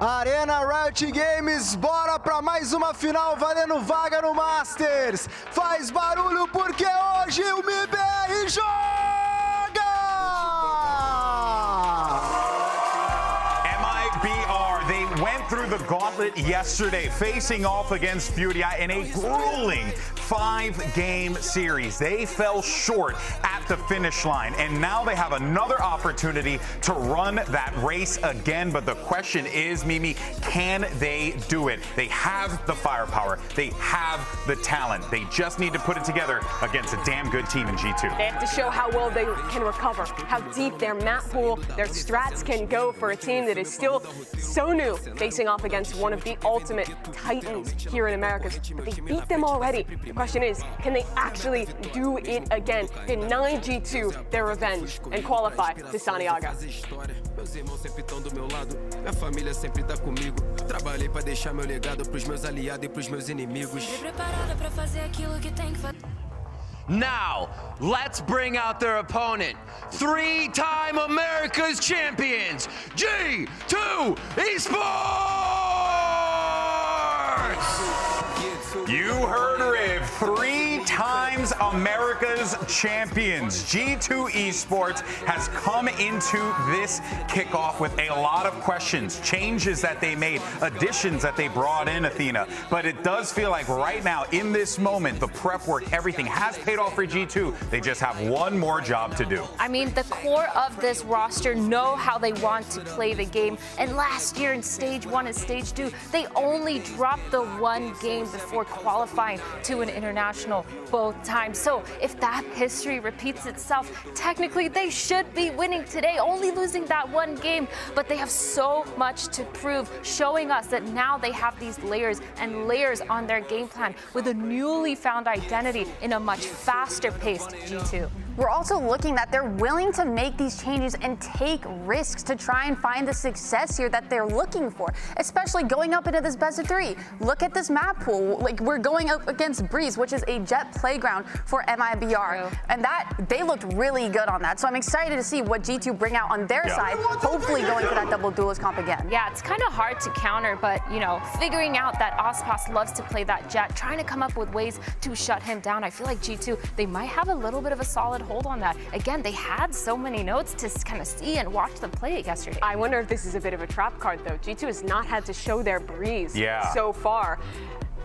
Arena Riot Games, bora pra mais uma final valendo vaga no Masters. Faz barulho porque hoje o MIBR joga! MIBR, they went through the gauntlet yesterday, facing off against Furia in a grueling 5-game series. They fell short at the finish line, and now they have another opportunity to run that race again. But the question is, Mimi, can they do it? They have the firepower. They have the talent. They just need to put it together against a damn good team in G2. They have to show how well they can recover, how deep their map pool, their strats can go for a team that is still so new, facing off against one of the ultimate titans here in Americas. But they beat them already. The question is, can they actually do it again? Deny G2 their revenge and qualify to Santiago. Meus irmãos sempre estão do meu lado, minha família sempre tá comigo. Trabalhei para deixar meu legado pros meus aliados e pros meus inimigos. Preparada para fazer aquilo que tem que fazer. Now, let's bring out their opponent. 3-time America's champions, G2 Esports! You heard her, Riv. 3 times America's champions. G2 Esports has come into this kickoff with a lot of questions, changes that they made, additions that they brought in, Athena. But it does feel like right now, in this moment, the prep work, everything has paid off for G2. They just have one more job to do. I mean, the core of this roster know how they want to play the game. And last year in Stage 1 and Stage 2, they only dropped the one game before qualifying to an international both times. So if that history repeats itself, technically they should be winning today, only losing that one game. But they have so much to prove, showing us that now they have these layers and layers on their game plan with a newly found identity in a much faster-paced G2. We're also looking that they're willing to make these changes and take risks to try and find the success here that they're looking for, especially going up into this best of 3. Look at this map pool. Like, we're going up against Breeze, which is a jet playground for MIBR. And that, they looked really good on that. So I'm excited to see what G2 bring out on their side, hopefully going for that double duelist comp again. Yeah, it's kind of hard to counter, but, you know, figuring out that Ospas loves to play that jet, trying to come up with ways to shut him down. I feel like G2, they might have a little bit of a solid hold on that. Again, they had so many notes to kind of see and watch them play it yesterday. I wonder if this is a bit of a trap card, though. G2 has not had to show their Breeze so far.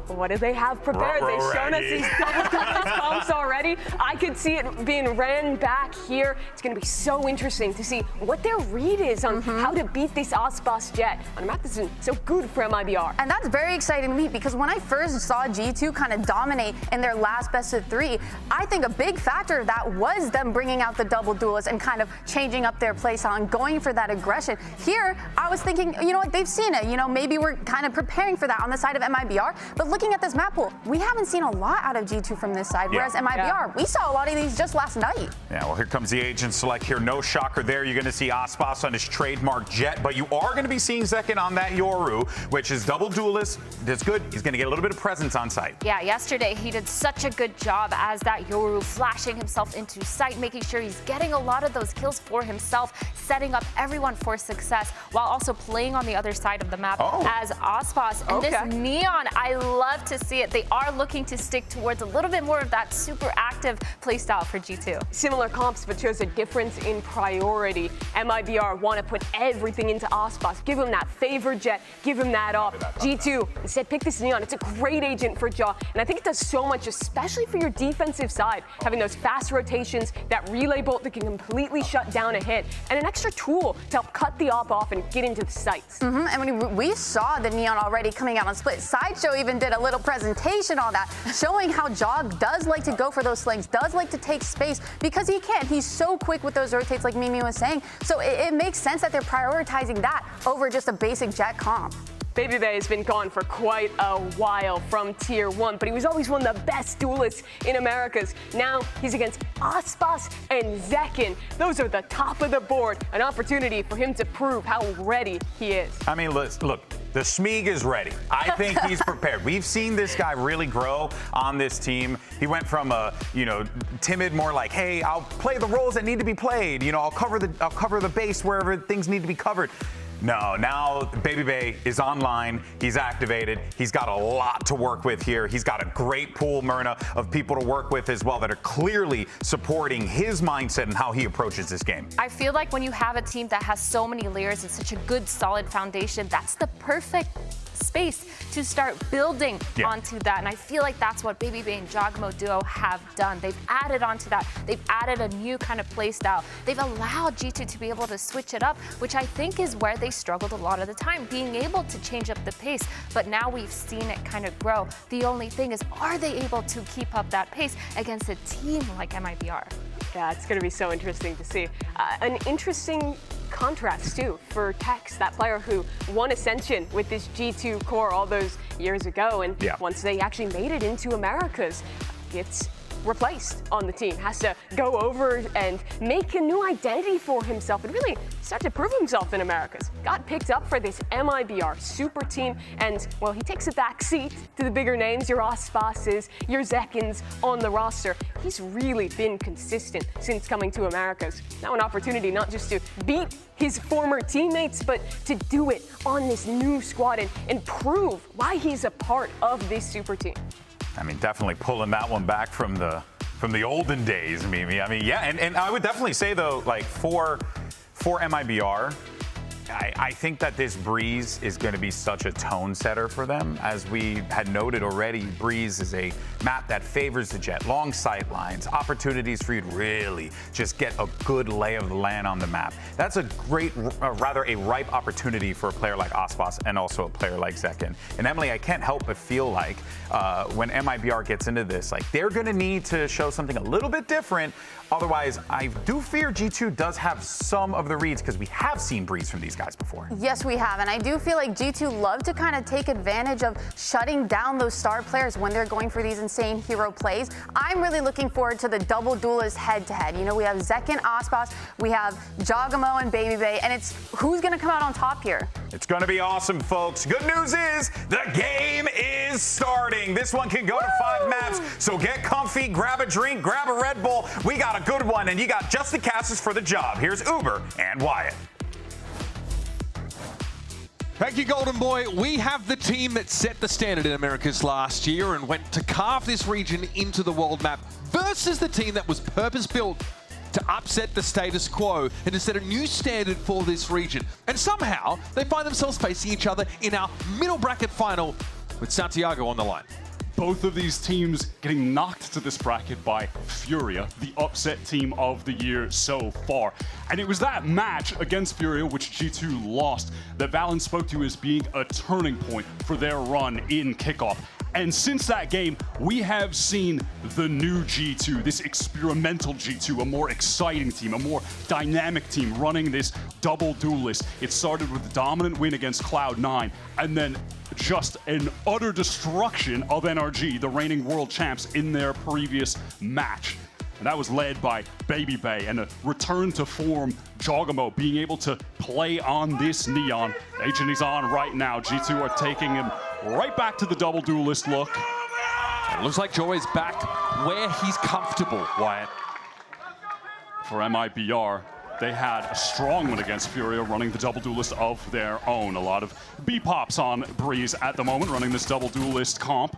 What do they have prepared? They've shown us these double comps already. I could see it being ran back here. It's going to be so interesting to see what their read is on how to beat this Ospas jet on a map that's so good for MIBR. And that's very exciting to me because when I first saw G2 kind of dominate in their last best of 3, I think a big factor of that was them bringing out the double duelists and kind of changing up their play style and going for that aggression. Here, I was thinking, you know what, they've seen it. You know, maybe we're kind of preparing for that on the side of MIBR. But looking at this map pool, we haven't seen a lot out of G2 from this side, whereas MIBR, we saw a lot of these just last night. Yeah, well, here comes the agent select here. No shocker there. You're going to see Ospas on his trademark jet, but you are going to be seeing Zekin on that Yoru, which is double duelist. That's good. He's going to get a little bit of presence on site. Yeah, yesterday he did such a good job as that Yoru, flashing himself into sight, making sure he's getting a lot of those kills for himself, setting up everyone for success, while also playing on the other side of the map as Ospas. And this Neon, I love to see it. They are looking to stick towards a little bit more of that super active playstyle for G2. Similar comps, but shows a difference in priority. MIBR want to put everything into Ospas, give him that favored jet, give him that off. G2 instead pick this Neon. It's a great agent for Jaw, and I think it does so much, especially for your defensive side, having those fast rotations, that relay bolt that can completely shut down a hit, and an extra tool to help cut the op off and get into the sights. And when we saw the Neon already coming out on split. Sideshow even did a little presentation on that, showing how Jog does like to go for those slings, does like to take space because he can. He's so quick with those rotates, like Mimi was saying. So it makes sense that they're prioritizing that over just a basic jet comp. Baby Bay has been gone for quite a while from Tier 1, but he was always one of the best duelists in Americas. Now he's against Ospas and Zekin. Those are the top of the board. An opportunity for him to prove how ready he is. I mean, look, the Smeeg is ready. I think he's prepared. We've seen this guy really grow on this team. He went from a, timid, more like, hey, I'll play the roles that need to be played. I'll cover the base wherever things need to be covered. No, now Baby Bay is online. He's activated. He's got a lot to work with here. He's got a great pool, Myrna, of people to work with as well that are clearly supporting his mindset and how he approaches this game. I feel like when you have a team that has so many layers and such a good, solid foundation, that's the perfect space to start building onto that. And I feel like that's what Baby Bay and Giacomo Duo have done. They've added onto that. They've added a new kind of play style. They've allowed G2 to be able to switch it up, which I think is where they struggled a lot of the time, being able to change up the pace. But now we've seen it kind of grow. The only thing is, are they able to keep up that pace against a team like MIBR? Yeah, it's going to be so interesting to see. An interesting contrast, too, for Tex, that player who won Ascension with this G2 core all those years ago. And once they actually made it into Americas, it's replaced on the team, has to go over and make a new identity for himself and really start to prove himself in Americas. Got picked up for this MIBR super team, and well, he takes a back seat to the bigger names, your Ospases, your Zekins on the roster. He's really been consistent since coming to Americas. Now an opportunity not just to beat his former teammates, but to do it on this new squad and prove why he's a part of this super team. I mean, definitely pulling that one back from the olden days, Mimi. I mean, yeah, and I would definitely say though, like for MIBR, I think that this Breeze is going to be such a tone setter for them. As we had noted already, Breeze is a map that favors the jet, long sight lines, opportunities for you to really just get a good lay of the land on the map. That's a great, rather a ripe opportunity for a player like Ospas and also a player like Zekin. And Emily, I can't help but feel like when MIBR gets into this, like they're going to need to show something a little bit different. Otherwise, I do fear G2 does have some of the reads because we have seen Breeze from these guys before. Yes, we have, and I do feel like G2 love to kind of take advantage of shutting down those star players when they're going for these insane hero plays. I'm really looking forward to the double duelist head-to-head. You know, we have Zekin, Ospas, we have Giacomo and Baby Bay, and it's who's going to come out on top here. It's going to be awesome, folks. Good news is the game is starting. This one can go to 5 maps, so get comfy, grab a drink, grab a Red Bull. We got a good one, and you got just the casters for the job. Here's Uber and Wyatt. Thank you, Golden Boy. We have the team that set the standard in Americas last year and went to carve this region into the world map versus the team that was purpose-built to upset the status quo and to set a new standard for this region. And somehow, they find themselves facing each other in our middle bracket final with Santiago on the line. Both of these teams getting knocked to this bracket by Furia, the upset team of the year so far. And it was that match against Furia, which G2 lost, that Valyn spoke to as being a turning point for their run in Kickoff. And since that game, we have seen the new G2, this experimental G2, a more exciting team, a more dynamic team running this double duelist. It started with a dominant win against Cloud9, and then just an utter destruction of NRG, the reigning world champs, in their previous match. And that was led by Baby Bay, and a return to form, Giacomo being able to play on this Neon. Agent is on right now. G2 are taking him right back to the double duelist look. It looks like Joy is back where he's comfortable, Wyatt. For MIBR, they had a strong win against Furia, running the double duelist of their own. A lot of B-pops on Breeze at the moment, running this double duelist comp.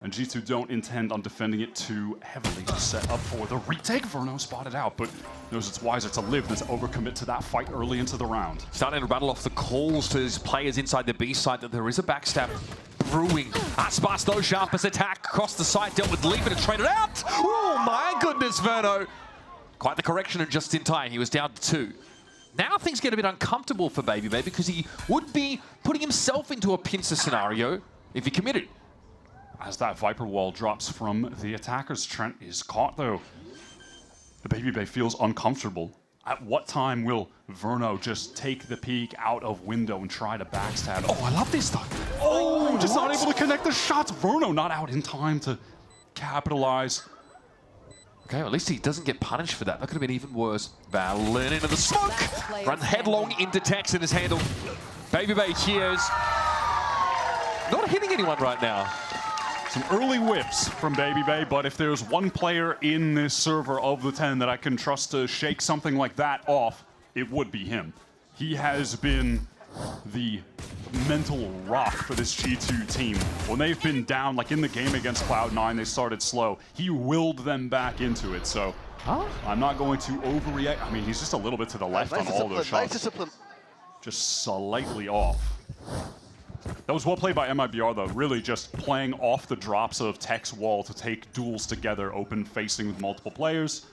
And G2 don't intend on defending it too heavily to set up for the retake. Verno spotted out, but knows it's wiser to live than to overcommit to that fight early into the round. Starting to rattle off the calls to his players inside the B side that there is a backstab brewing. Aspas, though, sharpest attack across the side, dealt with Leap and traded out. Oh my goodness, Verno. Quite the correction and just in time. He was down to 2. Now things get a bit uncomfortable for Baby Bay because he would be putting himself into a pincer scenario if he committed. As that Viper wall drops from the attackers, Trent is caught though. The Baby Bay feels uncomfortable. At what time will Verno just take the peek out of window and try to backstab? Oh, I love this though. Oh, just not able to connect the shots. Verno not out in time to capitalize. Okay, well, at least he doesn't get punished for that. That could have been even worse. Valyn into the smoke. Run headlong into Tex in his handle. Baby Bay hears. Not hitting anyone right now. Some early whips from Baby Bay, but if there's one player in this server of the 10 that I can trust to shake something like that off, it would be him. He has been the mental rock for this G2 team. When they've been down, like in the game against Cloud9, they started slow. He willed them back into it, so I'm not going to overreact. I mean, he's just a little bit to the left on all those shots. Just slightly off. That was well played by MIBR, though. Really just playing off the drops of Tech's wall to take duels together, open facing with multiple players.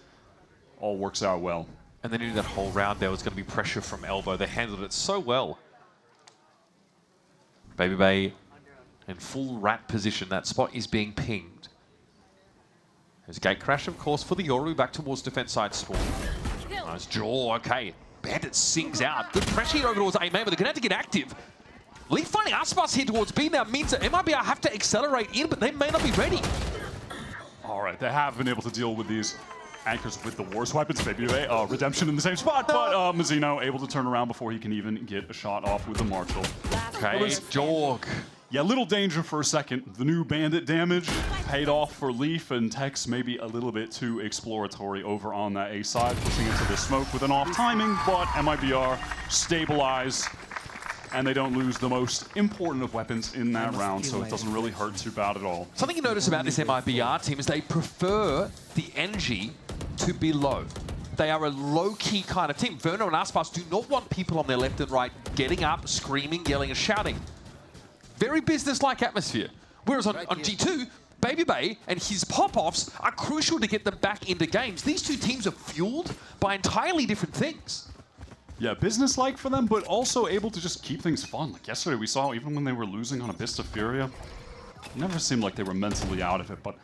All works out well. And then in that whole round, there was going to be pressure from Elbow. They handled it so well. Baby Bay in full rat position. That spot is being pinged. There's a gate crash, of course, for the Yoru back towards defense side spawn. Nice jaw, okay. Bandit sings out. Good pressure here over towards A main, but they're going to have to get active. Leaf finding Aspas here towards B now means that MIBR have to accelerate in, but they may not be ready. All right, they have been able to deal with these anchors with the worst weapons. Baby Bay, redemption in the same spot, but Mazzino able to turn around before he can even get a shot off with the Marshall. Okay, Jorg. Yeah, little danger for a second. The new bandit damage paid off for Leaf, and Tex maybe a little bit too exploratory over on that A side, pushing into the smoke with an off timing, but MIBR stabilize, and they don't lose the most important of weapons in that round, so it doesn't really hurt too bad at all. Something you notice about this MIBR team is they prefer the energy to be low. They are a low-key kind of team. Verno and Aspas do not want people on their left and right getting up, screaming, yelling, and shouting. Very business-like atmosphere. Whereas on G2, Baby Bay and his pop-offs are crucial to get them back into games. These two teams are fueled by entirely different things. Yeah, business-like for them, but also able to just keep things fun. Like yesterday, we saw even when they were losing on Abyss to Furia, it never seemed like they were mentally out of it. But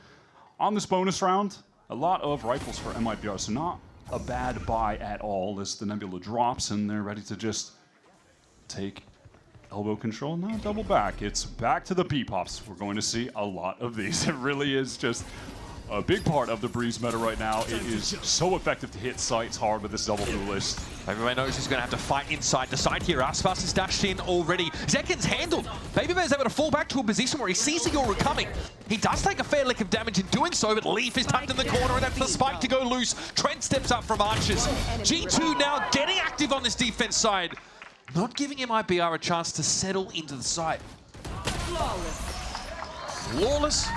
on this bonus round, a lot of rifles for MIBR, so not a bad buy at all as the Nebula drops and they're ready to just take elbow control. Now double back. It's back to the P-Pops. We're going to see a lot of these. It really is just a big part of the Breeze meta right now. It is so effective to hit sites hard with this double duelist. Everyone knows he's going to have to fight inside the side here. Aspas is dashed in already. Zekin's handled. Baby Bear's able to fall back to a position where he sees the Yoru coming. He does take a fair lick of damage in doing so, but Leaf is tucked in the corner, and that's the spike to go loose. Trent steps up from Archers. G2 now getting active on this defense side, not giving MIBR a chance to settle into the site. Flawless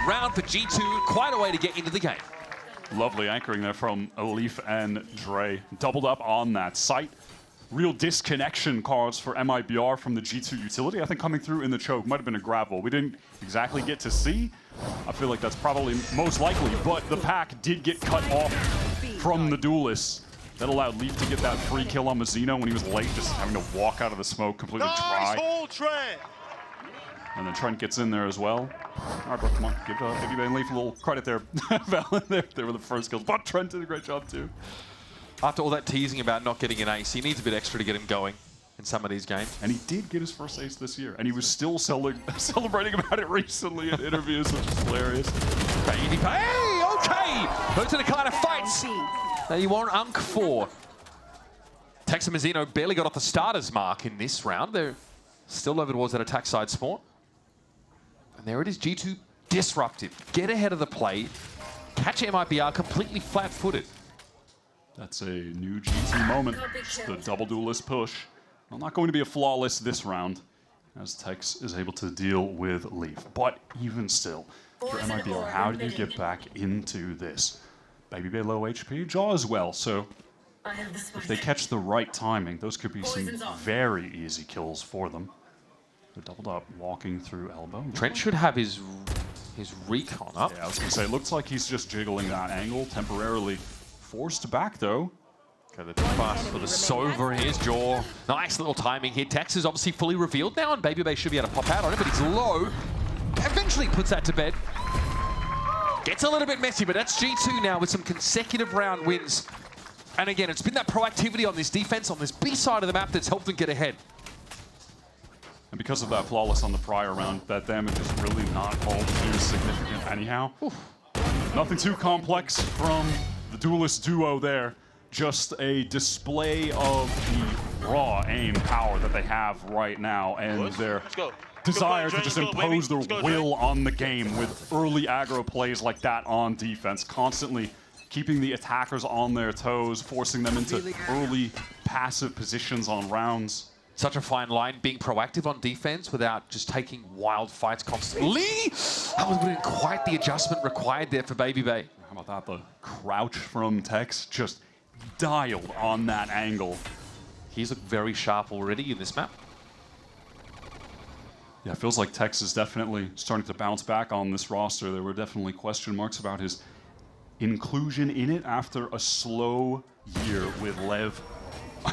round for G2, quite a way to get into the game. Lovely anchoring there from Leaf and Dre. Doubled up on that site. Real disconnection cards for MIBR from the G2 utility. I think coming through in the choke might have been a gravel. We didn't exactly get to see. I feel like that's probably most likely, but the pack did get cut off from the duelists. That allowed Leaf to get that free kill on Mazzino when he was late, just having to walk out of the smoke completely dry. And then Trent gets in there as well. All right, bro, come on. Give Baby Bay and Leaf a little credit there. Valyn, they were the first kills, but Trent did a great job too. After all that teasing about not getting an ace, he needs a bit extra to get him going in some of these games. And he did get his first ace this year, and he was still celebrating about it recently in interviews, which is hilarious. Baby Bay, hey, okay! Those are the kind of fights that you want Unk for. Tex and Mazzino barely got off the starter's mark in this round. They're still over towards that attack side spawn. And there it is, G2 disruptive. Get ahead of the play. Catch MIBR completely flat-footed. That's a new G2 moment. Just the double duelist push. Well, not going to be a flawless this round, as Tex is able to deal with Leaf. But even still, for MIBR, how do you get back into this? Baby Bay low HP, Jaw as well, so if they catch the right timing, those could be some very easy kills for them. They're doubled up, walking through elbow. Trent should have his recon up. Yeah, I was going to say, it looks like he's just jiggling that angle, temporarily forced back, though. Okay, the too fast for the Sova. Here's Jaw. Nice little timing here. Tex is obviously fully revealed now, and Baby Bay should be able to pop out on it, but he's low. Eventually puts that to bed. Gets a little bit messy, but that's G2 now with some consecutive round wins. And again, it's been that proactivity on this defense, on this B side of the map, that's helped them get ahead. And because of that flawless on the prior round, that damage is really not all too significant anyhow. Oof. Nothing too complex from the duelist duo there. Just a display of the raw aim power that they have right now, and their desire to just impose their will on the game with early aggro plays like that on defense, constantly keeping the attackers on their toes, forcing them into early passive positions on rounds. Such a fine line, being proactive on defense without just taking wild fights constantly. That wasn't quite the adjustment required there for Baby Bay. How about that? The crouch from Tex just dialed on that angle. He's looked very sharp already in this map. Yeah, it feels like Tex is definitely starting to bounce back on this roster. There were definitely question marks about his inclusion in it after a slow year with Lev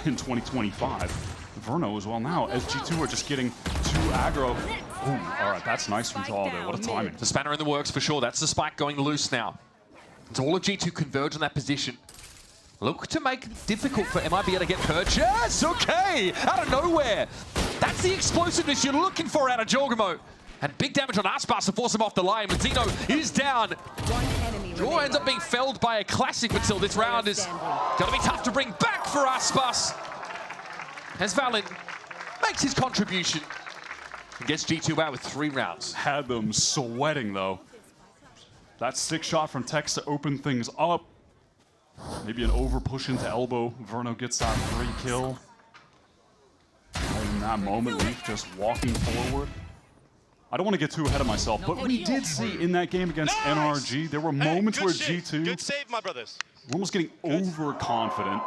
in 2025. Verno as well now, as G2 are just getting too aggro. Ooh, all right, that's nice from Jaw there. What a timing. The spanner in the works for sure. That's the spike going loose now. It's all of G2 converge on that position. Look to make it difficult for MIBR to get purchase. Okay, out of nowhere. That's the explosiveness you're looking for out of Jorgamo. And big damage on Aspas to force him off the line. But Zeno is down. Jaw ends up being felled by a classic, but still this round is going to be tough to bring back for Aspas. As Valyn makes his contribution and gets G2 out with 3 rounds. Had them sweating though. That 6 shot from Tex to open things up. Maybe an over push into elbow. Verno gets that free kill. And in that moment, Leaf just walking forward. I don't want to get too ahead of myself, but we did see in that game against NRG, there were moments where G2 good save, my brothers. were almost getting overconfident.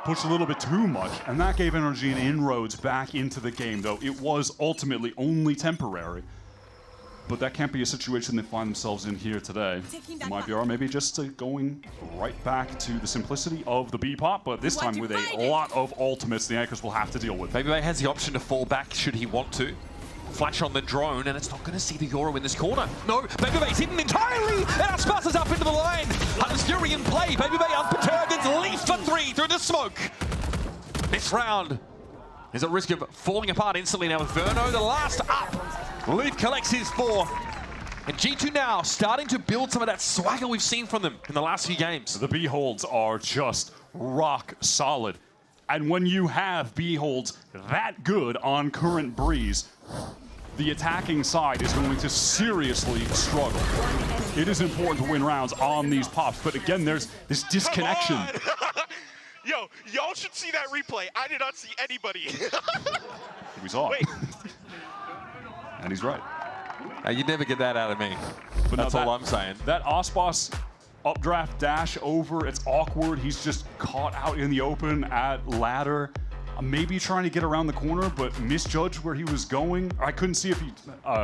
Pushed a little bit too much, and that gave NRG an inroads back into the game, though it was ultimately only temporary. But that can't be a situation they find themselves in here today. MIBR maybe just going right back to the simplicity of the B-pop, but this time with a lot of ultimates the Anchors will have to deal with. Baby Bay has the option to fall back should he want to. Flash on the drone, and it's not going to see the Euro in this corner. No, Baby Bay's hidden entirely, and Aspas is up into the line. Hunter's Fury in play. Baby Bay unperturbed. It's Leaf for 3 through the smoke. This round is at risk of falling apart instantly now with Verno, the last up. Leaf collects his 4. And G2 now starting to build some of that swagger we've seen from them in the last few games. The B-holds are just rock solid. And when you have B-holds that good on current Breeze, the attacking side is going to seriously struggle. It is important to win rounds on these pops, but again, there's this disconnection. Yo, y'all should see that replay. I did not see anybody. We saw it. And he's right. You'd never get that out of me. But that's all I'm saying. That Aspas updraft dash over, it's awkward. He's just caught out in the open at ladder. Maybe trying to get around the corner, but misjudged where he was going. I couldn't see if he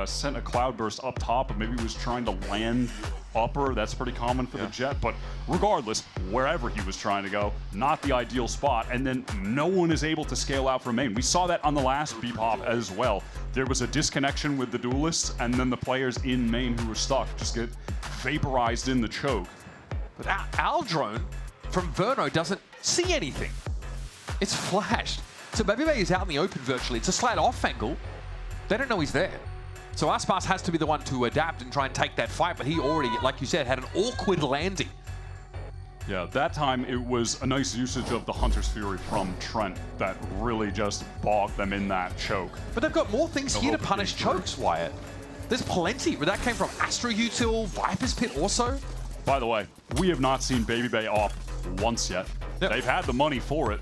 sent a cloudburst up top, but maybe he was trying to land upper. That's pretty common for the Jet, but regardless, wherever he was trying to go, not the ideal spot, and then no one is able to scale out from main. We saw that on the last B-pop as well. There was a disconnection with the duelists, and then the players in main who were stuck just get vaporized in the choke. But our drone from Verno doesn't see anything. It's flashed. So Baby Bay is out in the open virtually. It's a slight off angle. They don't know he's there. So Aspas has to be the one to adapt and try and take that fight, but he already, like you said, had an awkward landing. Yeah, that time it was a nice usage of the Hunter's Fury from Trent that really just bogged them in that choke. But they've got more things here to punish chokes, Wyatt. There's plenty, but that came from Astro Util, Viper's Pit also. By the way, we have not seen Baby Bay off once yet. Yep. They've had the money for it.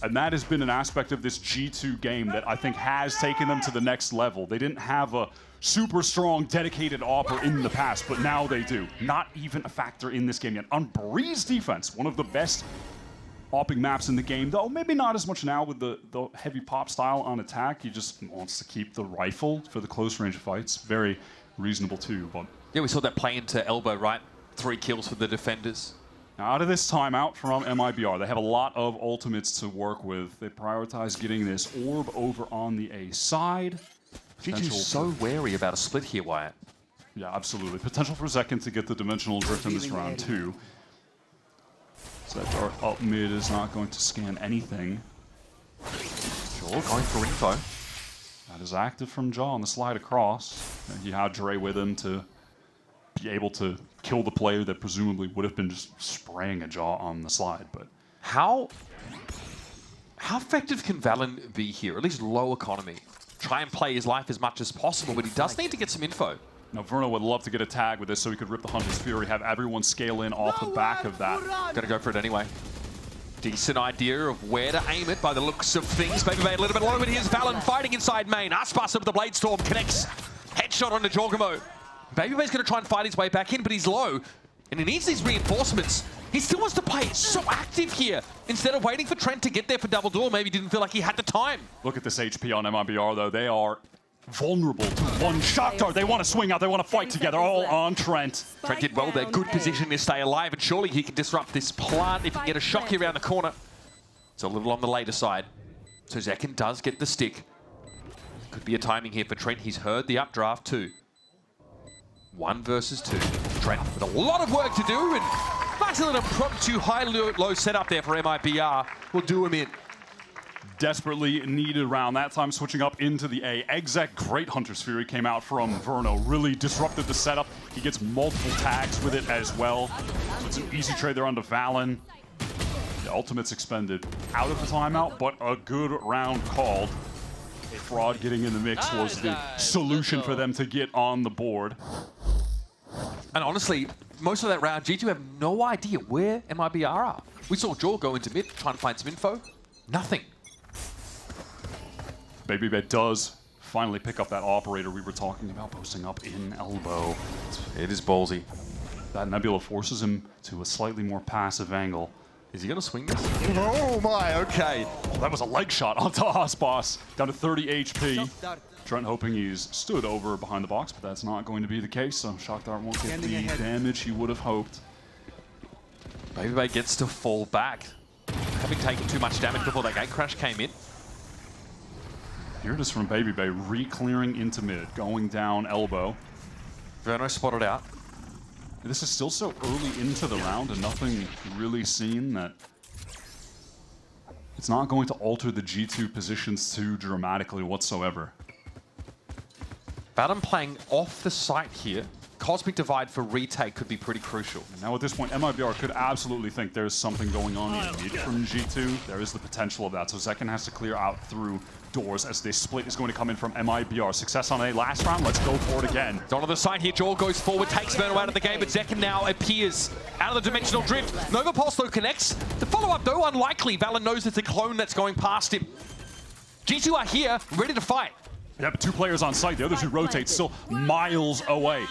And that has been an aspect of this G2 game that I think has taken them to the next level. They didn't have a super strong, dedicated AWPer in the past, but now they do. Not even a factor in this game yet. On Breeze defense, one of the best AWPing maps in the game, though maybe not as much now with the heavy pop style on attack. He just wants to keep the rifle for the close range fights. Very reasonable too. But yeah, we saw that play into elbow, right? 3 kills for the defenders. Now, out of this timeout from MIBR, they have a lot of ultimates to work with. They prioritize getting this orb over on the A side. G2's so wary about a split here, Wyatt. Yeah, absolutely. Potential for Zekin to get the dimensional drift in this round, too. So that dart up mid is not going to scan anything. Sure, going for info. That is active from Jaw on the slide across. And he had Dre with him to be able to kill the player that presumably would have been just spraying a Jaw on the slide. But how effective can Valyn be here? At least low economy. Try and play his life as much as possible, but he does need to get some info. Now, Verno would love to get a tag with this so he could rip the Hunter's Fury, have everyone scale in off the back of that. Gotta go for it anyway. Decent idea of where to aim it by the looks of things. Maybe a little bit low, but here's Valyn fighting inside main. Aspas with the Blade Storm connects. Headshot onto Jorgamo. Babybay's going to try and fight his way back in, but he's low. And he needs these reinforcements. He still wants to play so active here. Instead of waiting for Trent to get there for double door, maybe didn't feel like he had the time. Look at this HP on MIBR, though. They are vulnerable to one shock dart. They want to swing out. They want to fight together, all on Trent. Trent did well there. Good position to stay alive, and surely he can disrupt this plant if he can get a shock here around the corner. It's a little on the later side. So Zekin does get the stick. Could be a timing here for Trent. He's heard the updraft too. 1 versus 2. Trent with a lot of work to do, and nice little impromptu high-low setup there for MIBR will do him in. Desperately needed round. That time switching up into the A. Exec, great Hunter's Fury came out from Verno. Really disrupted the setup. He gets multiple tags with it as well. So it's an easy trade there onto Valyn. The ultimate's expended out of the timeout, but a good round called. Fraud getting in the mix was the solution for them to get on the board. And honestly, most of that round, G2 have no idea where MIBR are. We saw Jaw go into mid, trying to find some info. Nothing. Babybet does finally pick up that operator we were talking about, posting up in elbow. It is ballsy. That Nebula forces him to a slightly more passive angle. Is he going to swing this? Oh my, okay. Oh, that was a leg shot onto Aspas. Down to 30 HP. Trent hoping he's stood over behind the box, but that's not going to be the case, so Shock Dart won't get the damage he would have hoped. Babybay gets to fall back, having taken too much damage before that gate crash came in. Here it is from Babybay, re-clearing into mid, going down elbow. Verno spotted out. This is still so early into the round and nothing really seen that it's not going to alter the G2 positions too dramatically whatsoever. Valyn playing off the site here. Cosmic Divide for retake could be pretty crucial. Now at this point, MIBR could absolutely think there's something going on in mid from G2. There is the potential of that, so Zekin has to clear out through doors as this split is going to come in from MIBR. Success on a last round, let's go for it again. On the side here, Jaw goes forward, takes Verno out of the game, but Zekin now appears out of the dimensional drift. Nova Pulse though connects. The follow-up though, unlikely. Valyn knows it's a clone that's going past him. G2 are here, ready to fight. Yeah, but 2 players on site. The other 2 rotate, still miles away.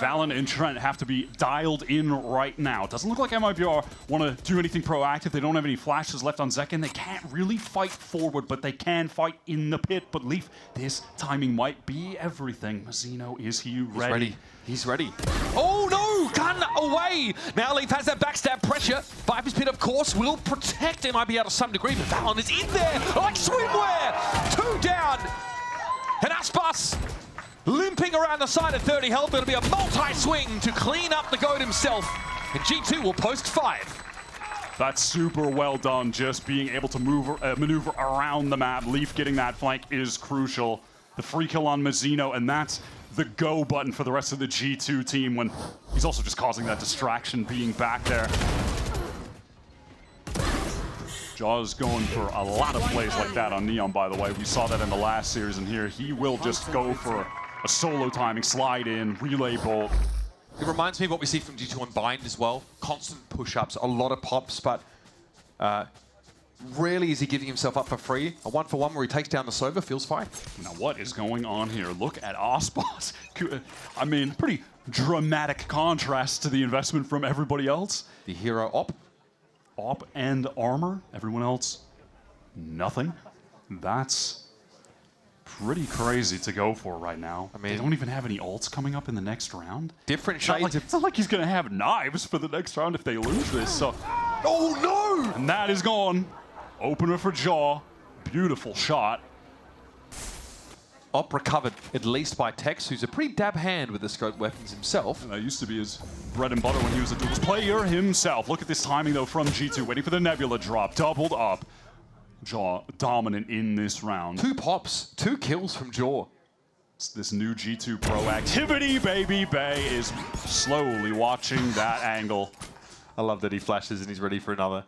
Valyn and Trent have to be dialed in right now. It doesn't look like MIBR want to do anything proactive. They don't have any flashes left on Zekin. They can't really fight forward, but they can fight in the pit. But Leaf, this timing might be everything. Mazzino, is he ready? He's ready. Oh no! Gun away! Now Leaf has that backstab pressure. Viper's Pit, of course, will protect MIBR to some degree, but Valyn is in there like swimwear! 2 down! And Aspas limping around the side at 30 health. It'll be a multi-swing to clean up the goat himself. And G2 will post 5. That's super well done, just being able to maneuver around the map. Leaf getting that flank is crucial. The free kill on Mazzino, and that's the go button for the rest of the G2 team when he's also just causing that distraction being back there. Jaws going for a lot of plays like that on Neon, by the way. We saw that in the last series, and here he will just go for a solo timing, slide in, relay bolt. It reminds me of what we see from G2 on Bind as well. Constant push-ups, a lot of pops, but rarely is he giving himself up for free. A 1-for-1 where he takes down the Sova feels fine. Now what is going on here? Look at Aspas. I mean, pretty dramatic contrast to the investment from everybody else. The hero op and armor. Everyone else, nothing. That's pretty crazy to go for right now. I mean, they don't even have any ults coming up in the next round. Different shades. It's not like he's going to have knives for the next round if they lose this. So, oh no! And that is gone. Opener for Jaw. Beautiful shot. Op recovered, at least by Tex, who's a pretty dab hand with the scope weapons himself. And that used to be his bread and butter when he was a duels player himself. Look at this timing, though, from G2, waiting for the Nebula drop. Doubled up. Jaw dominant in this round. 2 pops, 2 kills from Jaw. It's this new G2 Pro activity. Babybay is slowly watching that angle. I love that he flashes and he's ready for another.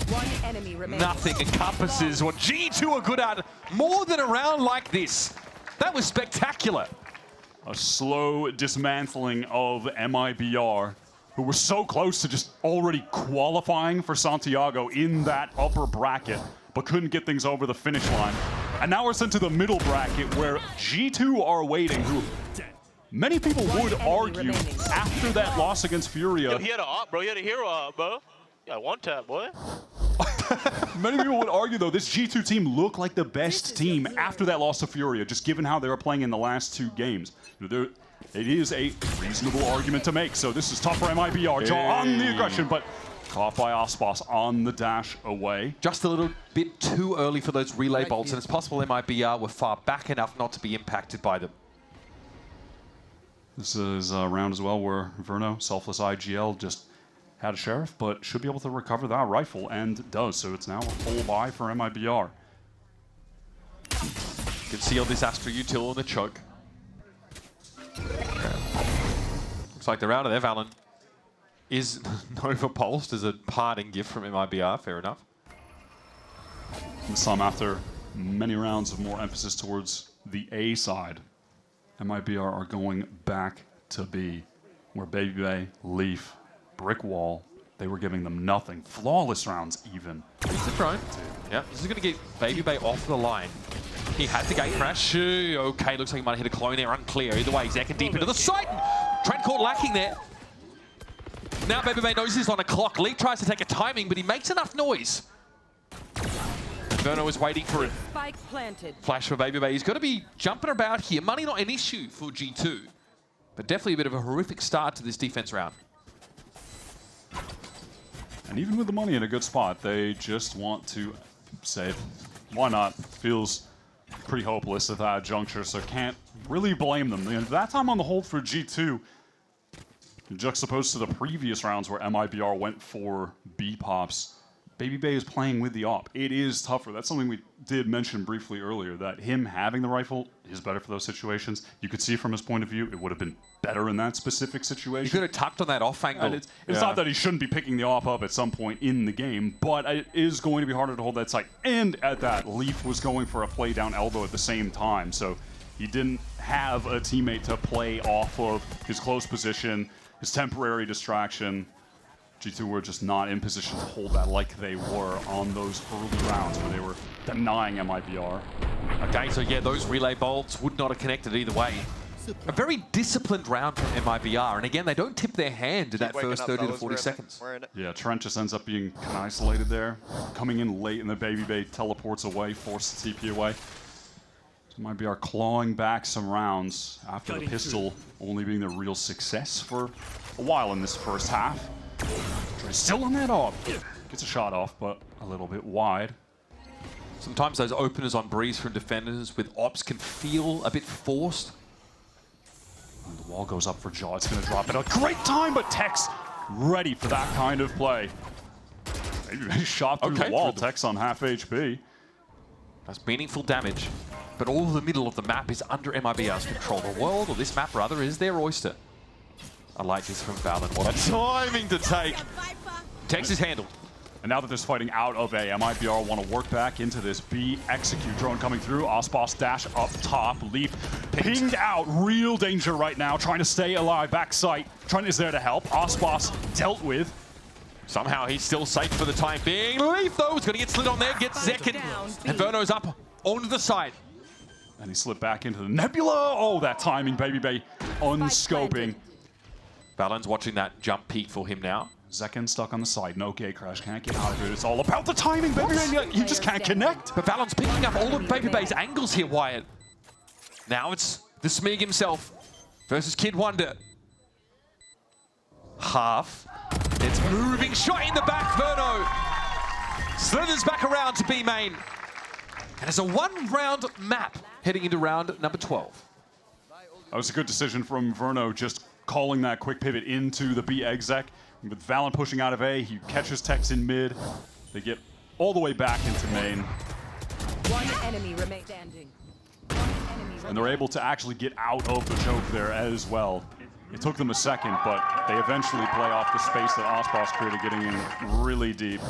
1 enemy remains. Nothing encompasses what G2 are good at more than a round like this. That was spectacular. A slow dismantling of MIBR. who were so close to just already qualifying for Santiago in that upper bracket, but couldn't get things over the finish line. And now we're sent to the middle bracket where G2 are waiting, who many people would argue after that loss against Furia. Yo, he had a op, bro. He had a hero op, bro. Yeah, one tap, boy. Many people would argue, though, this G2 team looked like the best team after that loss to Furia, just given how they were playing in the last 2 games. It is a reasonable argument to make. So this is tough for MIBR. Jaw on the aggression, but caught by Aspas on the dash away. Just a little bit too early for those relay bolts, and it's possible MIBR were far back enough not to be impacted by them. This is a round as well where Verno, selfless IGL, just had a sheriff, but should be able to recover that rifle, and does. So it's now a full buy for MIBR. Conceal this Astra Util on the choke. Looks like they're out of there. Valyn is Nova pulsed as a parting gift from MIBR. Fair enough. This time after many rounds of more emphasis towards the A side, MIBR are going back to B, where Baby Bay, Leaf, Brick Wall, they were giving them nothing. Flawless rounds even. He's the drone. Yeah, this is going to get Baby Bay off the line. He had the gate crash. Okay, looks like he might have hit a clone there. Unclear. Either way, Zek deep into the site. Trent caught lacking there. Now Baby Bay knows he's on a clock. Leaf tries to take a timing, but he makes enough noise. Verno is waiting for it. Spike planted. Flash for Baby Bay. He's got to be jumping about here. Money not an issue for G2, but definitely a bit of a horrific start to this defense round. And even with the money in a good spot, they just want to save. Why not? Feels pretty hopeless at that juncture, so can't really blame them. And that time on the hold for G2, juxtaposed to the previous rounds where MIBR went for B pops, Baby Bay is playing with the op. It is tougher. That's something we did mention briefly earlier, that him having the rifle is better for those situations. You could see from his point of view, it would have been better in that specific situation. He could have tucked on that off angle. It's not that he shouldn't be picking the op up at some point in the game, but it is going to be harder to hold that site. And at that, Leaf was going for a play down elbow at the same time, so he didn't have a teammate to play off of his close position, his temporary distraction. G2 were just not in position to hold that like they were on those early rounds where they were denying MIBR. Okay, so yeah, those relay bolts would not have connected either way. A very disciplined round from MIBR, and again, they don't tip their hand in that first 30 to 40 seconds. Yeah, Trent just ends up being kind of isolated there, coming in late, and the Baby Bay teleports away, forces the TP away. So MIBR clawing back some rounds after the pistol only being the real success for a while in this first half. Still on that off. Gets a shot off, but a little bit wide. Sometimes those openers on breeze from defenders with ops can feel a bit forced. And the wall goes up for Jaw. It's going to drop at a great time, but Tex ready for that kind of play. Maybe shot through the wall. Tex on half HP. That's meaningful damage, but all the middle of the map is under MIBR's control. The world, or this map rather, is their oyster. I like this from Valyn. What a timing to take. Tex is handled. And now that there's fighting out of A, MIBR want to work back into this B. Execute drone coming through. Aspas dash up top. Leaf pinged out. Real danger right now. Trying to stay alive. Backside. Trent is there to help. Aspas dealt with. Somehow he's still safe for the time being. Leaf, though, is going to get slid on there. Gets Zekin. And Verno's up onto the side. And he slipped back into the Nebula. Oh, that timing, Baby Bay. Unscoping. Valyn's watching that jump peak for him now. Zekin stuck on the side. No gate crash. Can't get out of it. It's all about the timing, Baby Bay. You just can't connect. But Valyn's picking up all of Baby Bay's angles here, Wyatt. Now it's the Smig himself versus Kid Wonder. Half. It's moving. Shot in the back, Verno. Slithers back around to B main. And it's a one-round map heading into round number 12. That was a good decision from Verno, just calling that quick pivot into the B exec. With Valyn pushing out of A, he catches Tex in mid. They get all the way back into main. One enemy remains standing. And they're able to actually get out of the choke there as well. It took them a second, but they eventually play off the space that Aspas created, getting in really deep.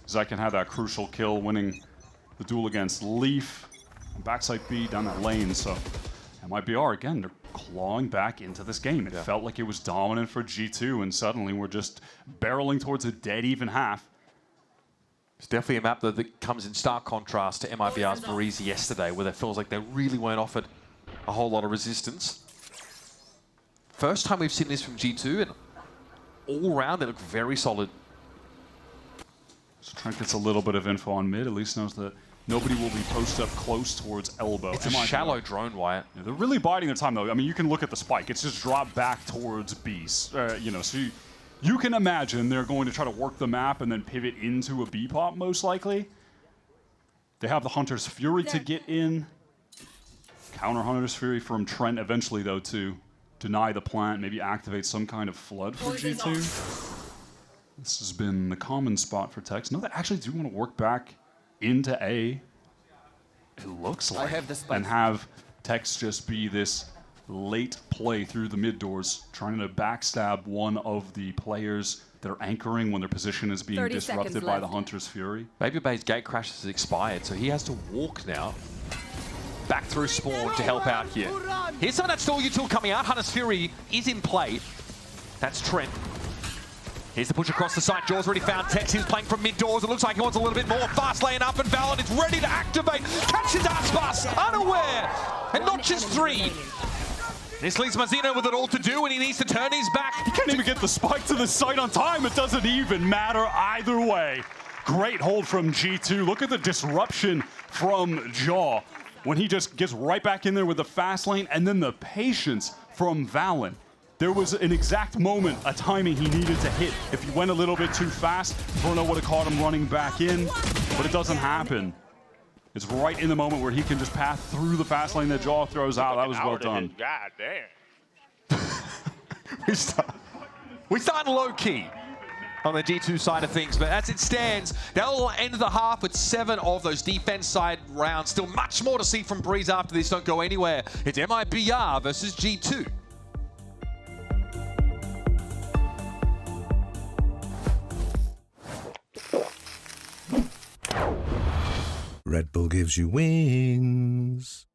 Zekin had that crucial kill, winning the duel against Leaf. Backside B down that lane, so MIBR, again, they're clawing back into this game. It felt like it was dominant for G2, and suddenly we're just barreling towards a dead even half. It's definitely a map that comes in stark contrast to MIBR's Breeze yesterday, where it feels like they really weren't offered a whole lot of resistance. First time we've seen this from G2, and all round they look very solid. So Trent gets a little bit of info on mid, at least knows that nobody will be posted up close towards elbow. It's a shallow drone, Wyatt. Yeah, they're really biding their time, though. I mean, you can look at the spike. It's just dropped back towards B. You know, so you can imagine they're going to try to work the map and then pivot into a B pop, most likely. They have the Hunter's Fury to get in. Counter Hunter's Fury from Trent eventually, though, to deny the plant, maybe activate some kind of flood for G2. This has been the common spot for Tex. No, they actually do want to work back into A, it looks like, and have Tex just be this late play through the mid doors, trying to backstab one of the players that are anchoring when their position is being disrupted by the Hunter's Fury. MIBR's gate crash has expired, so he has to walk now back through spawn to help out here. Here's some of that stall util coming out. Hunter's Fury is in play. That's Trent. Here's the push across the site. Jaws already found Tex. He's playing from mid doors. It looks like he wants a little bit more. Fast laying up, and Valyn is ready to activate. Catches Aspas, unaware, and not just 3. This leaves Mazino with it all to do, and he needs to turn his back. He can't even get the spike to the site on time. It doesn't even matter either way. Great hold from G2. Look at the disruption from Jaw when he just gets right back in there with the fast lane, and then the patience from Valyn. There was an exact moment, a timing he needed to hit. If he went a little bit too fast, Bruno would have caught him running back in, but it doesn't happen. It's right in the moment where he can just pass through the fast lane that Jaw throws out. That was well done. God damn. We start low-key on the G2 side of things, but as it stands, they'll end the half with 7 of those defense side rounds. Still much more to see from Breeze after this. Don't go anywhere. It's MIBR versus G2. Red Bull gives you wings.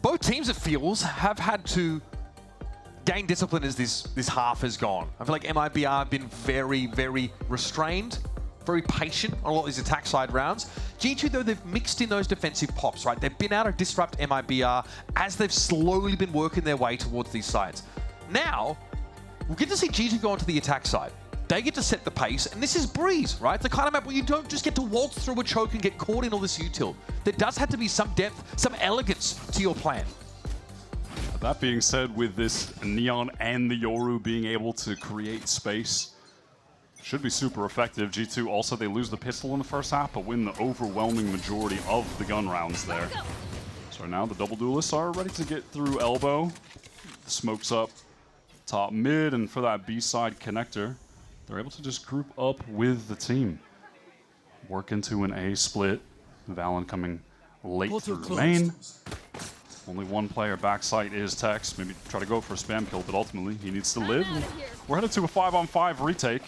Both teams, it feels, have had to gain discipline as this half has gone. I feel like MIBR have been very, very restrained, very patient on a lot of these attack side rounds. G2, though, they've mixed in those defensive pops, right? They've been able to disrupt MIBR as they've slowly been working their way towards these sides. Now, we'll get to see G2 go onto the attack side. They get to set the pace, and this is Breeze, right? The kind of map where you don't just get to waltz through a choke and get caught in all this util. There does have to be some depth, some elegance to your plan. That being said, with this Neon and the Yoru being able to create space, should be super effective. G2 also, they lose the pistol in the first half, but win the overwhelming majority of the gun rounds there. So now the double duelists are ready to get through elbow. Smokes up top mid, and for that B-side connector, they're able to just group up with the team. Work into an A split. Valyn coming late through the main. Only one player backside is Tex. Maybe try to go for a spam kill, but ultimately he needs to live. We're headed to a 5-on-5 retake.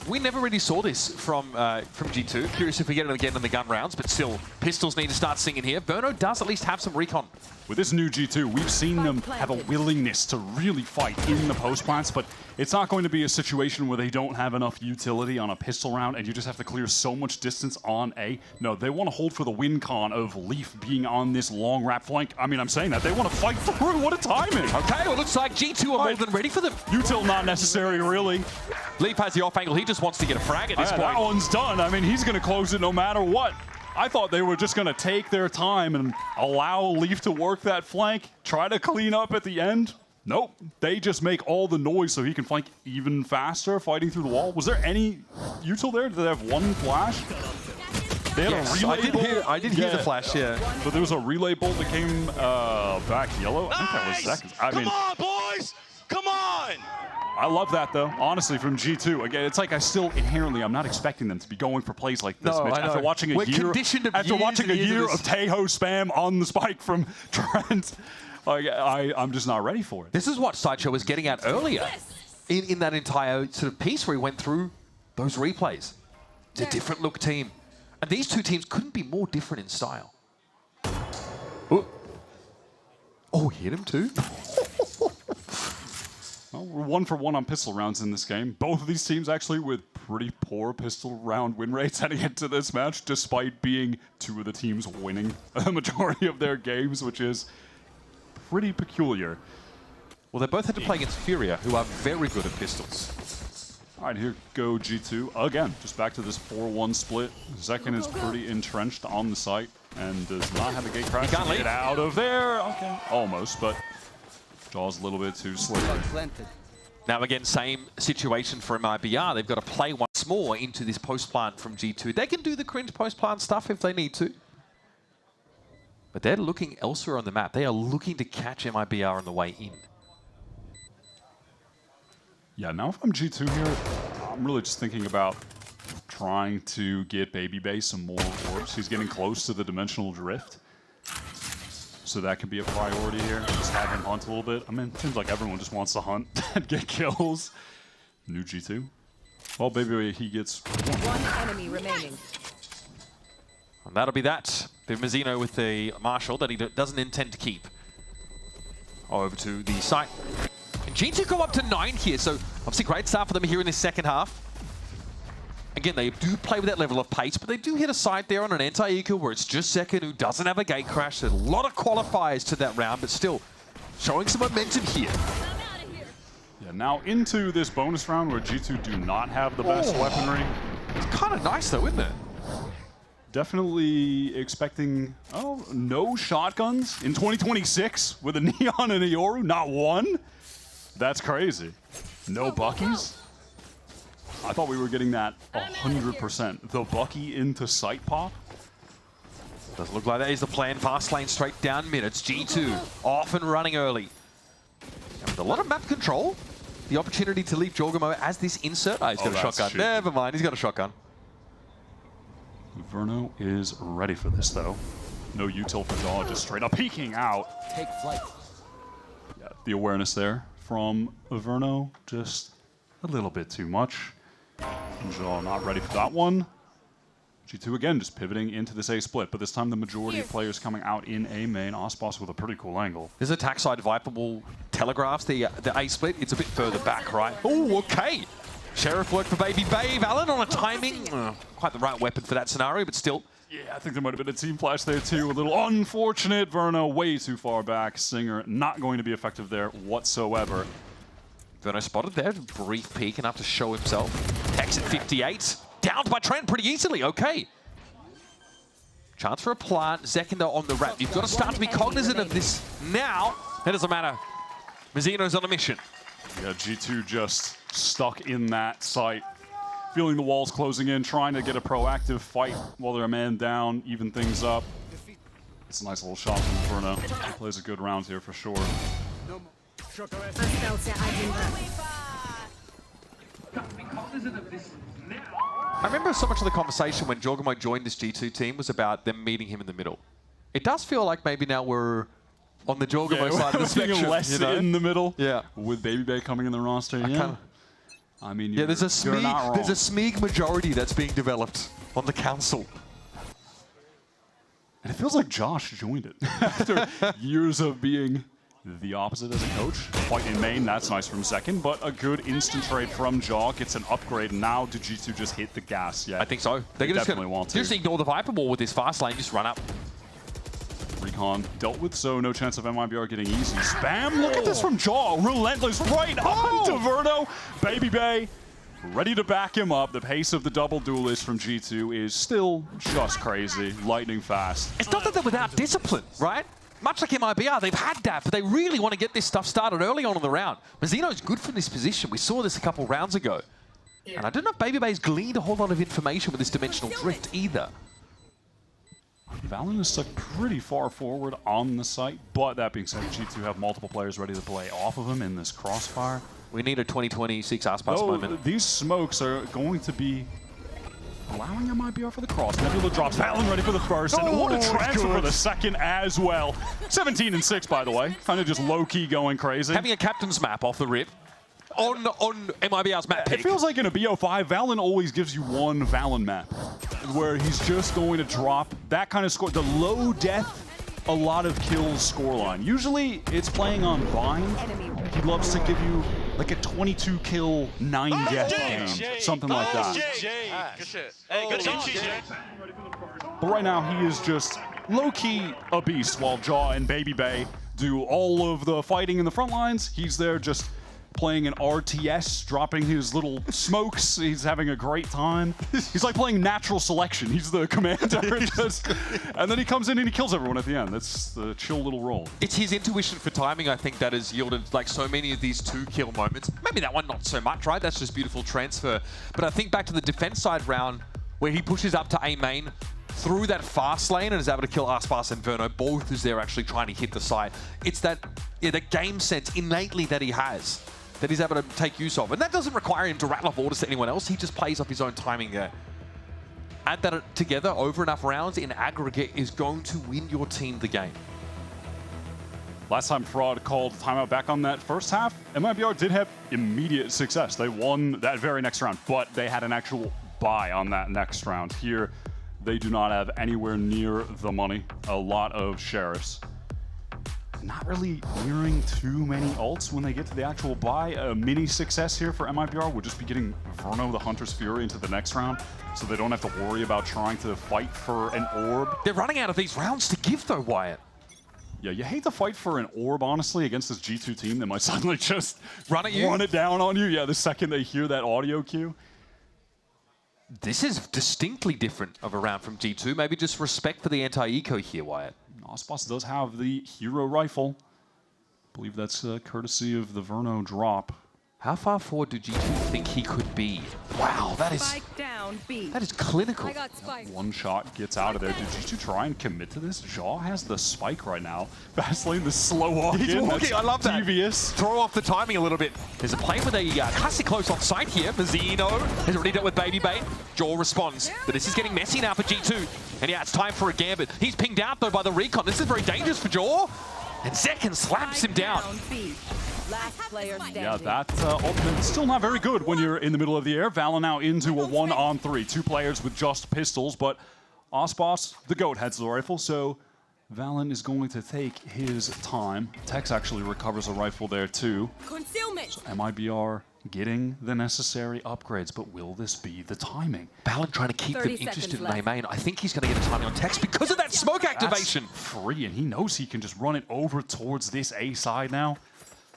We never really saw this from G2. Curious if we get it again in the gun rounds, but still, pistols need to start singing here. Verno does at least have some recon with this new G2, we've seen them have a willingness to really fight in the post plants, but it's not going to be a situation where they don't have enough utility on a pistol round and you just have to clear so much distance on A. No, they want to hold for the win con of Leaf being on this long wrap flank. I mean, I'm saying that. They want to fight through. What a timing. Okay, well, looks like G2 are more than ready for them. Util not necessary, really. Leaf has the off angle. He just wants to get a frag at this point. That one's done. I mean, he's going to close it no matter what. I thought they were just going to take their time and allow Leaf to work that flank, try to clean up at the end. Nope. They just make all the noise so he can flank even faster, fighting through the wall. Was there any util there? Did they have one flash? They had a relay bolt? I did hear the flash, yeah. But there was a relay bolt that came back yellow. I think that was seconds. Come on, boys! Come on! I love that, though, honestly, from G2. Again, it's like I'm not expecting them to be going for plays like this, Mitch. After watching a year of Taeho spam on the spike from Trent, I'm just not ready for it. This is what Sideshow was getting at earlier in that entire sort of piece where he went through those replays. It's a different look team. And these two teams couldn't be more different in style. Oh, he hit him too. Well, we're 1 for 1 on pistol rounds in this game. Both of these teams actually with pretty poor pistol round win rates heading into this match, despite being two of the teams winning the majority of their games, which is pretty peculiar. Well, they both had to play against Furia, who are very good at pistols. All right, here go G2. Again, just back to this 4-1 split. Zekin is pretty entrenched on the site and does not have a gate crash to get out of there. Okay, almost, but Jaw's a little bit too slick. Now again, same situation for MIBR. They've got to play once more into this post-plant from G2. They can do the cringe post-plant stuff if they need to. But they're looking elsewhere on the map. They are looking to catch MIBR on the way in. Yeah, now if I'm G2 here, I'm really just thinking about trying to get Baby Bay some more orbs. He's getting close to the dimensional drift. So that could be a priority here. Just have him hunt a little bit. I mean, it seems like everyone just wants to hunt and get kills. New G2. Well, Baby, he gets one enemy remaining. And that'll be that. Mazzino with the Marshall that he doesn't intend to keep. Over to the site. And G2 go up to 9 here, so obviously great start for them here in this second half. Again, they do play with that level of pace, but they do hit a side there on an anti-eco where it's just Second who doesn't have a gate crash. There's a lot of qualifiers to that round, but still showing some momentum here. Yeah, now into this bonus round where G2 do not have the best weaponry. It's kind of nice though, isn't it? Definitely expecting, no shotguns in 2026 with a Neon and a Yoru, not one? That's crazy. No Buckies? I thought we were getting that 100%. The Bucky into sight pop? Doesn't look like that is the plan. Fast lane straight down mid. It's G2 off and running early. And with a lot of map control, the opportunity to leave Jorgamo as this insert. Oh, he's got a shotgun. Shit. Never mind, he's got a shotgun. Verno is ready for this, though. No util for Jaw, just straight up peeking out. Take flight. Yeah, the awareness there from Verno, just a little bit too much. Jaw not ready for that one. G2 again just pivoting into this A split, but this time the majority of players coming out in A main. Osbos with a pretty cool angle. This attack side Viper will telegraphs the A split. It's a bit further back, right? Oh, okay. Sheriff work for Baby Bay. Valyn on a timing. Quite the right weapon for that scenario, but still. Yeah, I think there might have been a team flash there too. A little unfortunate. Verno way too far back. Singer not going to be effective there whatsoever. Verno spotted there. Brief peek enough to show himself. Hex at 58. Downed by Trent pretty easily. Okay. Chance for a plant. Zekindar on the wrap. You've got to start to be cognizant of this now. It doesn't matter. Mazzino's on a mission. Yeah, G2 just stuck in that site. Feeling the walls closing in, trying to get a proactive fight while they're a man down, even things up. It's a nice little shot from Verno. Plays a good round here for sure. I remember so much of the conversation when Jorgamo joined this G2 team was about them meeting him in the middle. It does feel like maybe now we're on the Jorgamo side of the spectrum. Less in the middle. Yeah. With Baby Bay coming in the roster. I mean, yeah, there's a Smeeg majority that's being developed on the council. And it feels like Josh joined it after years of being the opposite as a coach. Fight in main, that's nice from second, but a good instant trade from Jaw gets an upgrade. Now do G2 just hit the gas? Yeah, I think so. They definitely want to. Just ignore the Viper Ball with this fast lane, just run up. Recon dealt with, so no chance of MIBR getting easy. Spam, look at this from Jaw. Relentless right on to Verno. Baby Bay ready to back him up. The pace of the double duelist from G2 is still just crazy, lightning fast. It's not that they're without discipline, right? Much like MIBR, they've had that, but they really want to get this stuff started early on in the round. Mazzino's good from this position. We saw this a couple rounds ago. And I don't know if Baby Bay's gleaned a whole lot of information with this dimensional drift either. Valyn is stuck pretty far forward on the site, but that being said, G2 have multiple players ready to play off of him in this crossfire. We need a 2026 Aspas moment. These smokes are going to be allowing MIBR for the cross. Nebula drops Valyn ready for the first, and what a transfer for the second as well. 17 and 6, by the way. Kind of just low-key going crazy. Having a captain's map off the rip on MIBR's map pick. It feels like in a BO5, Valyn always gives you one Valyn map, where he's just going to drop that kind of score. The low death, a lot of kills scoreline. Usually, it's playing on Vine. He loves to give you like a 22 kill, 9 death game, something like that. Good shit. Hey, good job, But right now, he is just low-key a beast, while Jaw and Baby Bay do all of the fighting in the front lines. He's there just playing an RTS, dropping his little smokes. He's having a great time. He's like playing natural selection. He's the commander. And then he comes in and he kills everyone at the end. That's the chill little role. It's his intuition for timing, I think, that has yielded like so many of these 2-kill moments. Maybe that one not so much, right? That's just beautiful transfer. But I think back to the defense side round where he pushes up to A main through that fast lane and is able to kill Aspas and Verno, both as they're actually trying to hit the site. It's that, the game sense innately that he has, that he's able to take use of. And that doesn't require him to rattle off orders to anyone else. He just plays off his own timing there. Add that together over enough rounds in aggregate is going to win your team the game. Last time Fraud called timeout back on that first half, MIBR did have immediate success. They won that very next round, but they had an actual bye on that next round. Here, they do not have anywhere near the money. A lot of sheriffs. Not really nearing too many ults when they get to the actual buy. A mini success here for MIBR would just be getting Verno the Hunter's Fury into the next round, so they don't have to worry about trying to fight for an orb. They're running out of these rounds to give though, Wyatt. Yeah, you hate to fight for an orb, honestly, against this G2 team that might suddenly just run it down on you. Yeah, the second they hear that audio cue. This is distinctly different of a round from G2. Maybe just respect for the anti-eco here, Wyatt. Aspas does have the hero rifle. I believe that's courtesy of the Verno drop. How far forward do G2 think he could be? Wow, that is clinical. One shot gets out of there. Did G2 try and commit to this? Jaw has the spike right now. Fastlane, the slow walk He's in. walking, I love that. Devious. Throw off the timing a little bit. There's a play with a classic close off sight here. Mazzino has already dealt with Baby Bay. Jaw responds, but this is getting messy now for G2. And yeah, it's time for a gambit. He's pinged out though by the recon. This is very dangerous for Jaw. And Zekken slaps him down. Last player standing. Yeah, that ultimate is still not very good when you're in the middle of the air. Valyn now into a 1-on-3. 2 players with just pistols, but Aspas, the GOAT, heads the rifle, so Valyn is going to take his time. Tex actually recovers a rifle there too. Concealment. So MIBR getting the necessary upgrades, but will this be the timing? Valyn trying to keep them interested in A main. I think he's going to get a timing on Tex because of that smoke activation. That's free, and he knows he can just run it over towards this A side now.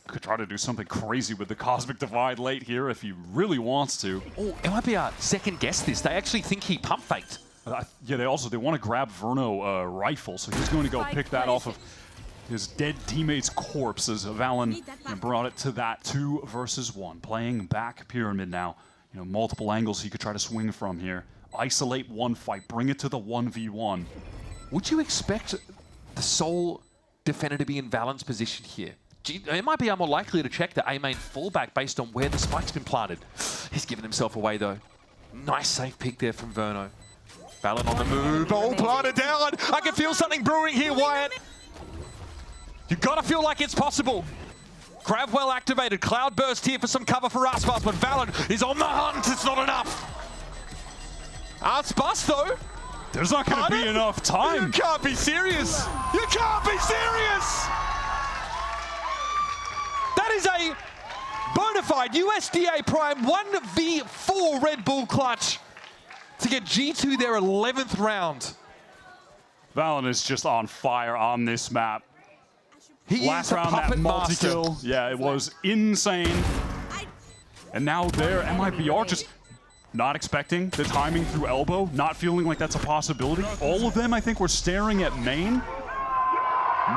Could try to do something crazy with the Cosmic Divide late here if he really wants to. Oh, MIBR second guess this. They actually think he pump faked. Yeah, they want to grab Verno rifle, so he's going to go pick that off of his dead teammate's corpse as Valyn brought it to that 2 versus 1. Playing back pyramid now. You know, multiple angles he could try to swing from here. Isolate one fight, bring it to the 1v1. Would you expect the sole defender to be in Valyn's position here? It might be more likely to check the A main fallback based on where the spike's been planted. He's given himself away though. Nice safe pick there from Verno. Valyn on the move. Oh, planted down. I can feel something brewing here, Wyatt. You gotta feel like it's possible. Crab well activated. Cloud burst here for some cover for Aspas, but Valyn is on the hunt. It's not enough. Aspas though, There's not going to be enough time. You can't be serious. You can't be serious. That is a bona fide USDA Prime 1v4 Red Bull clutch to get G2 their 11th round. Valyn is just on fire on this map. Last round, that multi-kill. Yeah, it was insane. And now there, MIBR just not expecting the timing through elbow, not feeling like that's a possibility. All of them, I think, were staring at main.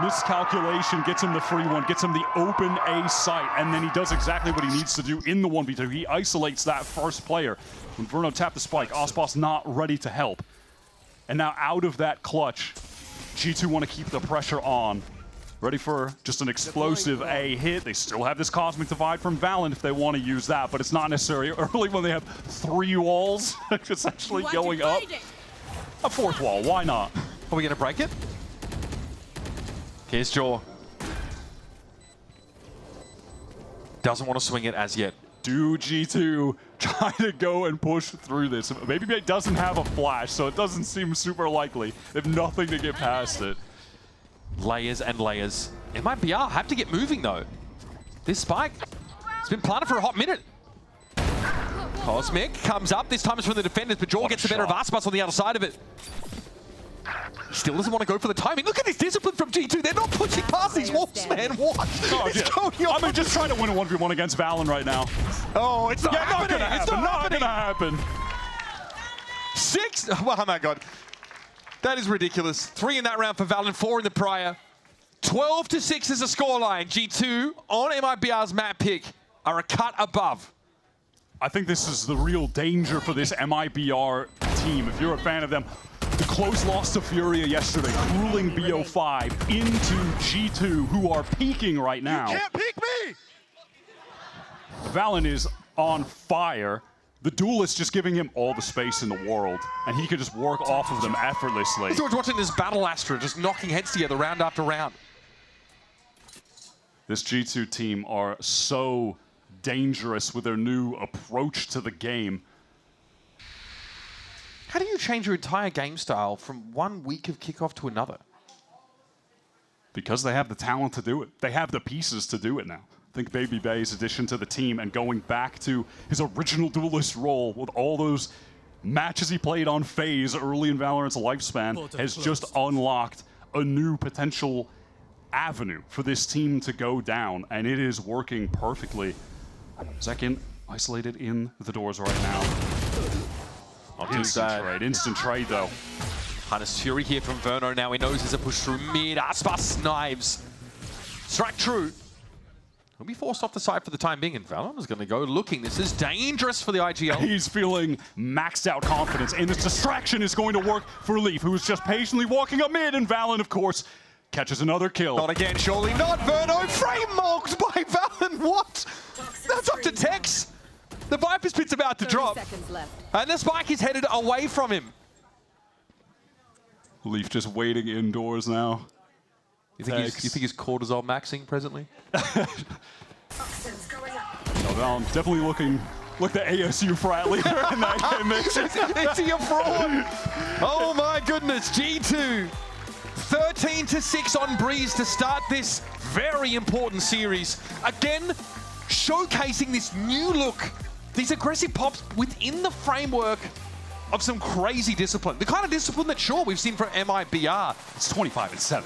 Miscalculation gets him the free one, gets him the open A site, and then he does exactly what he needs to do in the 1v2. He isolates that first player. When Verno tapped the spike, Ospas not ready to help. And now out of that clutch, G2 want to keep the pressure on. Ready for just an explosive A hit. They still have this Cosmic Divide from Valyn if they want to use that, but it's not necessary early when they have 3 walls essentially going up. A 4th wall, why not? Are we going to break it? Here's Jaw. Doesn't want to swing it as yet. Do G2 try to go and push through this? Maybe it doesn't have a flash, so it doesn't seem super likely. They have nothing to get past it. Layers and layers. MIBR have to get moving though. This spike, it's been planted for a hot minute. Cosmic comes up. This time it's from the defenders, but Jaw gets the better of Aspas on the other side of it. Still doesn't want to go for the timing. Look at this discipline from G2. They're not pushing past these walls, man. What is going on? I'm just trying to win a 1v1 against Valyn right now. Oh, it's not happening. It's not gonna happen. 6. Oh my God. That is ridiculous. 3 in that round for Valyn, 4 in the prior. 12-6 is a scoreline. G2 on MIBR's map pick are a cut above. I think this is the real danger for this MIBR team. If you're a fan of them, the close loss to Furia yesterday, cooling BO5 into G2, who are peaking right now. You can't peek me! Valyn is on fire. The duelist just giving him all the space in the world, and he could just work off of them effortlessly. George watching this battle Astra, just knocking heads together round after round. This G2 team are so dangerous with their new approach to the game. How do you change your entire game style from one week of kickoff to another? Because they have the talent to do it. They have the pieces to do it now. I think Baby Bay's addition to the team and going back to his original duelist role with all those matches he played on FaZe early in Valorant's lifespan has just unlocked a new potential avenue for this team to go down, and it is working perfectly. Second, isolated in the doors right now. Instant trade though. Harness Fury here from Verno. Now he knows there's a push through mid. Aspas knives. Strike true. He'll be forced off the side for the time being, and Valyn is going to go looking. This is dangerous for the IGL. He's feeling maxed out confidence, and this distraction is going to work for Leaf, who's just patiently walking up mid, and Valyn, of course, catches another kill. Not again, surely not. Verno frame marked by Valyn. What? That's up to Tex. The Viper's pit's about to drop, and the spike is headed away from him. Leaf just waiting indoors now. You think he's cortisol maxing presently? Valyn definitely looking like the ASU frat leader in that game. Is he a fraud? Oh my goodness, G2. 13-6 on Breeze to start this very important series. Again, showcasing this new look, these aggressive pops within the framework of some crazy discipline. The kind of discipline that, sure, we've seen from MIBR. It's 25-7.